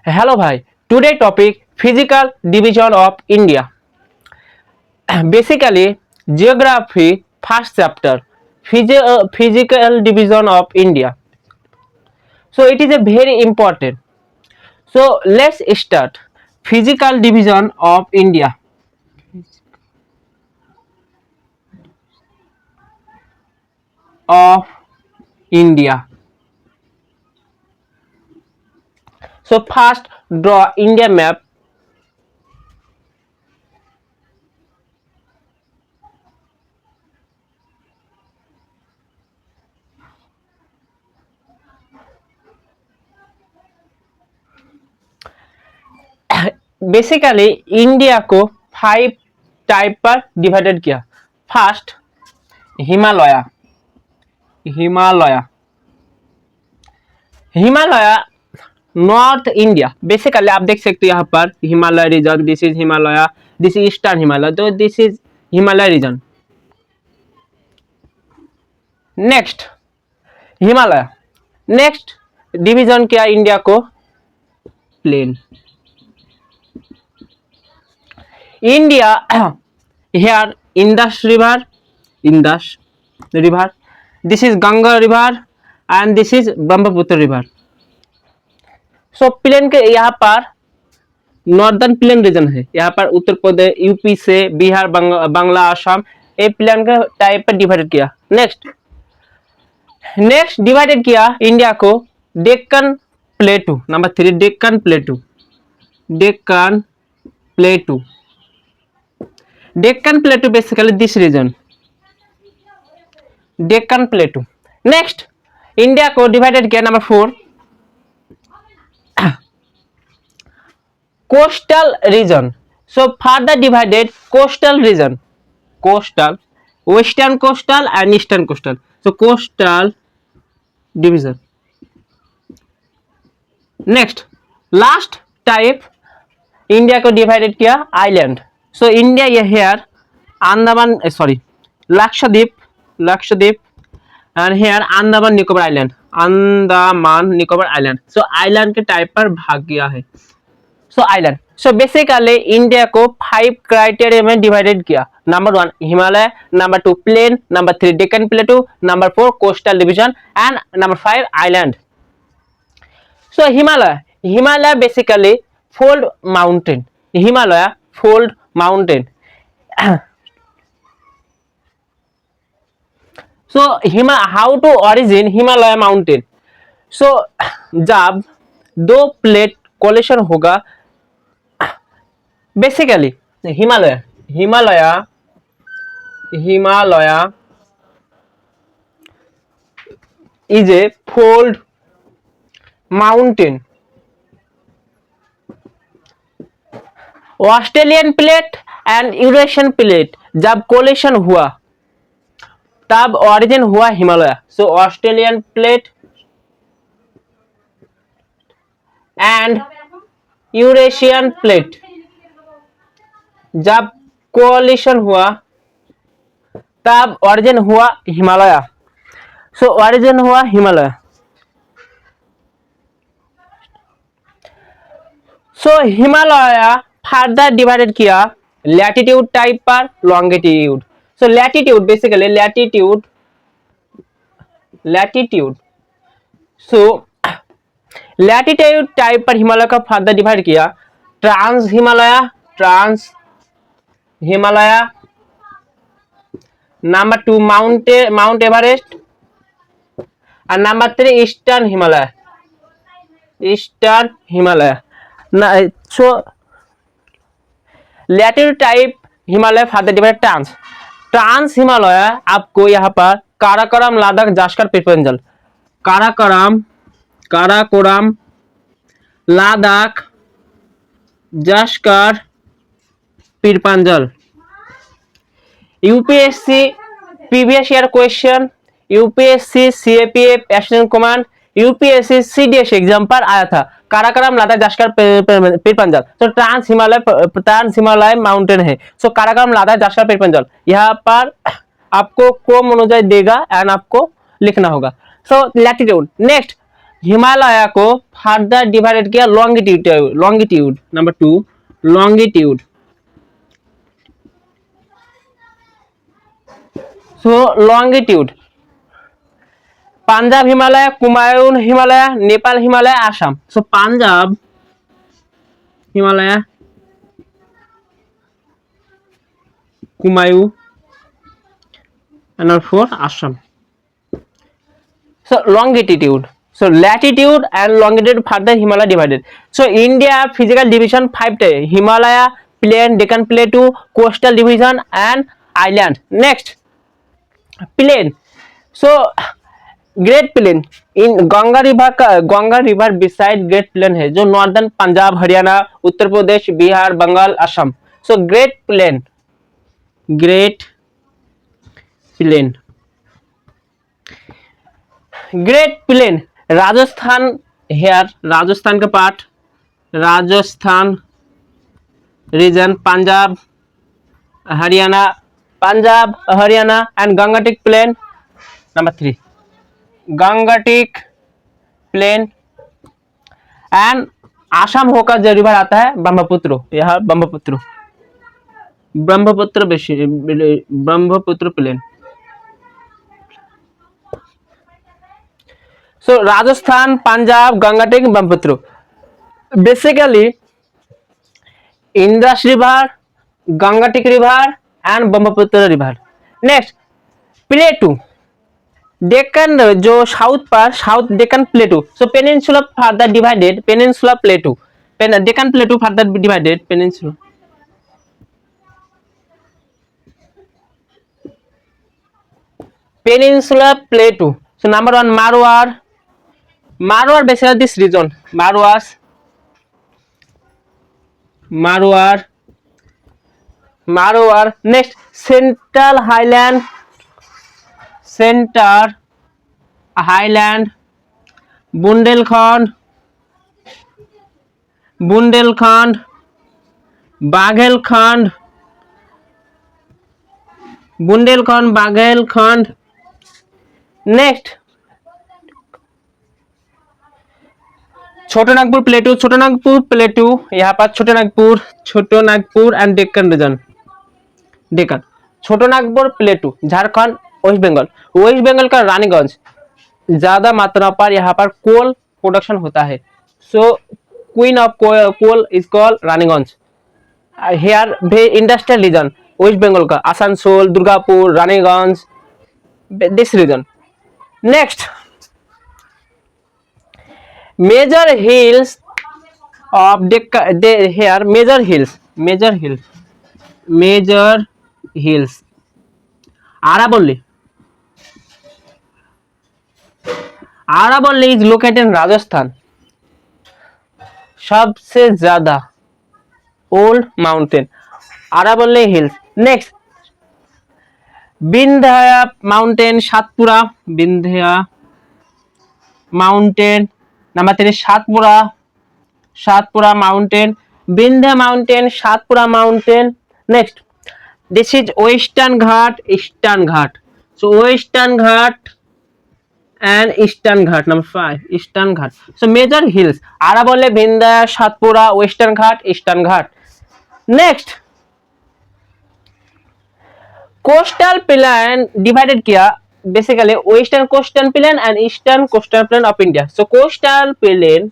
Hello bhai. Today topic physical division of India. Basically geography first chapter physical division of India. So it is a very important. So let's start physical division of India. Of India. So first draw India map. Basically India को 5 type पर divided किया। First Himalaya. Himalaya Himalaya north India. Basically आप देख सकते हो यहाँ पर Himalaya region, this is Himalaya, this is eastern Himalaya, तो this is Himalaya region. Next Himalaya. Next division क्या इंडिया को? Plain. India here Indus river, Indus river, this is Ganga river and this is Brahmaputra river. So plain के यहाँ पर नॉर्दर्न प्लेन रीजन है, यहाँ पर Uttar Pradesh, UP से बिहार, बांग्ला, आसाम, ये प्लेन के टाइप पर डिवाइडेड किया। नेक्स्ट डिवाइडेड किया इंडिया को Deccan plateau. Number 3 Deccan plateau. Deccan plateau. Deccan plateau basically this region, Deccan plateau. Next India को डिवाइडेड किया number 4 coastal region. So further divided coastal region, coastal, western coastal and eastern coastal. So coastal division. Next last type India को divided किया island. So India ये here Andaman, sorry Lakshadweep, Lakshadweep and here Andaman Nicobar island, Andaman Nicobar island. So island के type पर भाग गया है। So island. So basically India को 5 criteria में डिवाइडेड किया। Number 1 Himalaya, number 2 plain, number 3 Deccan plateau, number 4 coastal division and number 5 island. So Himalaya. Himalaya basically fold mountain. Himalaya fold mountain. So how to origin Himalaya mountain? So जब दो plate collision होगा, basically Himalaya, Himalaya, Himalaya is a fold mountain. Australian plate and Eurasian plate जब collision हुआ तब origin हुआ Himalaya. So Australian plate and Eurasian plate जब collision हुआ तब ओरिजिन हुआ हिमालय। सो ओरिजिन हुआ Himalaya. So Himalaya further divided किया लैटिट्यूड टाइप पर, longitude. So latitude basically latitude, latitude. So latitude type पर हिमालय का फर्दर डिवाइड किया trans Himalaya, trans Himalaya. Number 2 mount Everest और number 3 eastern Himalaya, eastern Himalaya. So latitude type Himalaya further divide trans. Trans Himalaya आपको यहाँ पर Karakoram, Ladakh, Zanskar, Pir Panjal, Karakoram, Karakoram, Ladakh, Zanskar, Pir Panjal. UPSC previous year question, UPSC CAPF aspirant command, UPSC CDS exam पर आया था काराकोरम, लद्दाख, जास्कर, पीरपंजल। तो ट्रांस हिमालय माउंटेन है। सो काराकोरम, लद्दाख, जास्कर, पीरपंजल यहाँ पर आपको को मोनोजाइट देगा एंड आपको लिखना होगा। सो लैटिट्यूड। नेक्स्ट हिमालय को फर्दर डिवाइडेड किया longitude longitude number 2 longitude so longitude Punjab Himalaya Kumaon Himalaya Nepal Himalaya Assam so Punjab Himalaya Kumaon and number 4 Assam. So longitude. So latitude and longitude further Himalaya divided. So India physical division 5 type Himalaya, plain, Deccan Plateau, coastal division and island. Next plain. So Great Plain in Ganga River beside Great Plain है जो northern Punjab Haryana Uttar Pradesh Bihar Bengal Assam. So Great Plain Rajasthan here Rajasthan का part Rajasthan region Punjab Haryana and Gangetic plain number 3 Gangetic plain and Assam होकर जो river आता है ब्रह्मपुत्र यह Brahmaputra plain. So Rajasthan, Punjab, Gangatic, Brahmaputra. Basically, Indus River, Gangatic River, and Brahmaputra River. Next, Plateau. Deccan जो south पर south Deccan प्लेटू. So peninsula further divided. Peninsula Plateau. Deccan Plateau further divided. Peninsula Plateau. So number 1 Marwar basically this region Marwar next Central Highland Bundelkhand Bagelkhand next छोटा नागपुर प्लेटू यहाँ पर छोटा Nagpur and Deccan reason छोटा Nagpur प्लेटू Jharkhand waste Bengal का रानीगंज ज्यादा मात्रा पर यहाँ पर कोल प्रोडक्शन होता है. So queen of coal is called Raniganj. Here we industrial region West Bengal का Asansol Durgapur Raniganj this region. Next major hills of here major hills Aravalli is located in Rajasthan. सबसे ज्यादा old mountain Aravalli hills. Next Vindhya mountain Satpura mountain. Number 3 Satpura mountain, Vindhya mountain, Satpura mountain. Next, this is Western Ghat, Eastern Ghat. So Western Ghat and Eastern Ghat. Number 5 Eastern Ghat. So major hills Aravalli, Vindhya, Satpura, Western Ghat, Eastern Ghat. Next, coastal plain divided किया basically western coastal plain and eastern coastal plain of India. So coastal plain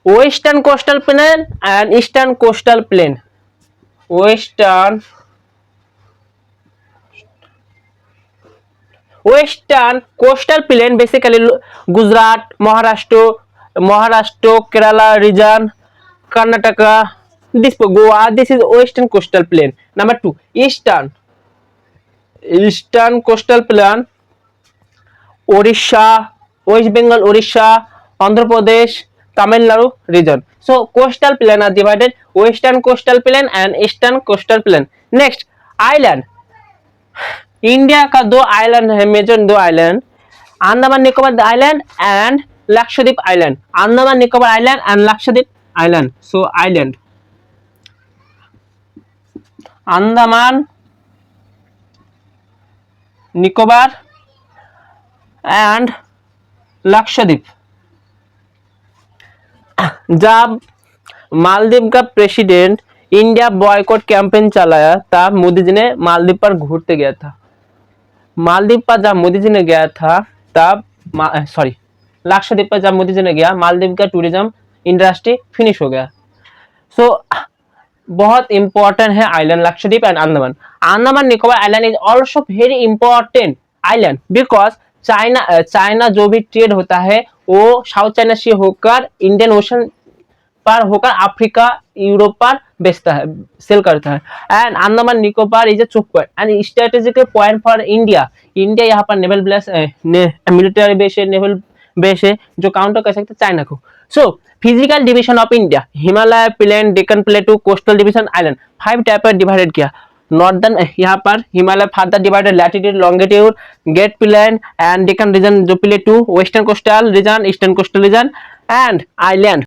western coastal plain and eastern coastal plain. Western coastal plain basically Gujarat, Maharashtra, Kerala region, Karnataka, this Goa. This is western coastal plain. Number 2 eastern coastal plain Odisha, West Bengal, Odisha, Andhra Pradesh, Tamil Nadu region. So coastal plain are divided western coastal plain and eastern coastal plain. Next island. India का 2 island है major 2 island Andaman Nicobar island and Lakshadweep island. Andaman Nicobar island and Lakshadweep island. So island Andaman Nicobar and Lakshadweep. जब मालदीव का president India boycott campaign चलाया तब मोदी जी ने मालदीव पर घूरते गया था। मालदीव पर जब मोदी जी ने गया था तब लक्षद्वीप पर जब मोदी जी ने गया, मालदीव का टूरिज्म इंडस्ट्री फिनिश हो गया। सो बहुत इंपॉर्टेंट है island Lakshadweep and Andaman. Andaman Nicobar island is also very important island because China जो भी ट्रेड होता है वो साउथ चाइना सी होकर इंडियन ओशन पर होकर अफ्रीका यूरोप पर बेचता है, सेल करता है। And Andaman Nicobar is a choke point and strategic point for India. India यहाँ पर नेवल बेस, मिलिट्री बेस है, नेवल बेस है जो काउंटर कर सकते चाइना को। So physical division of India, Himalaya plain, Deccan plateau, coastal division, island 5 type पर डिवाइडेड किया। नॉर्दर्न यहाँ पर Himalaya further divided latitude longitude, great plain and Deccan region जो plateau, western coastal region, eastern coastal region and island.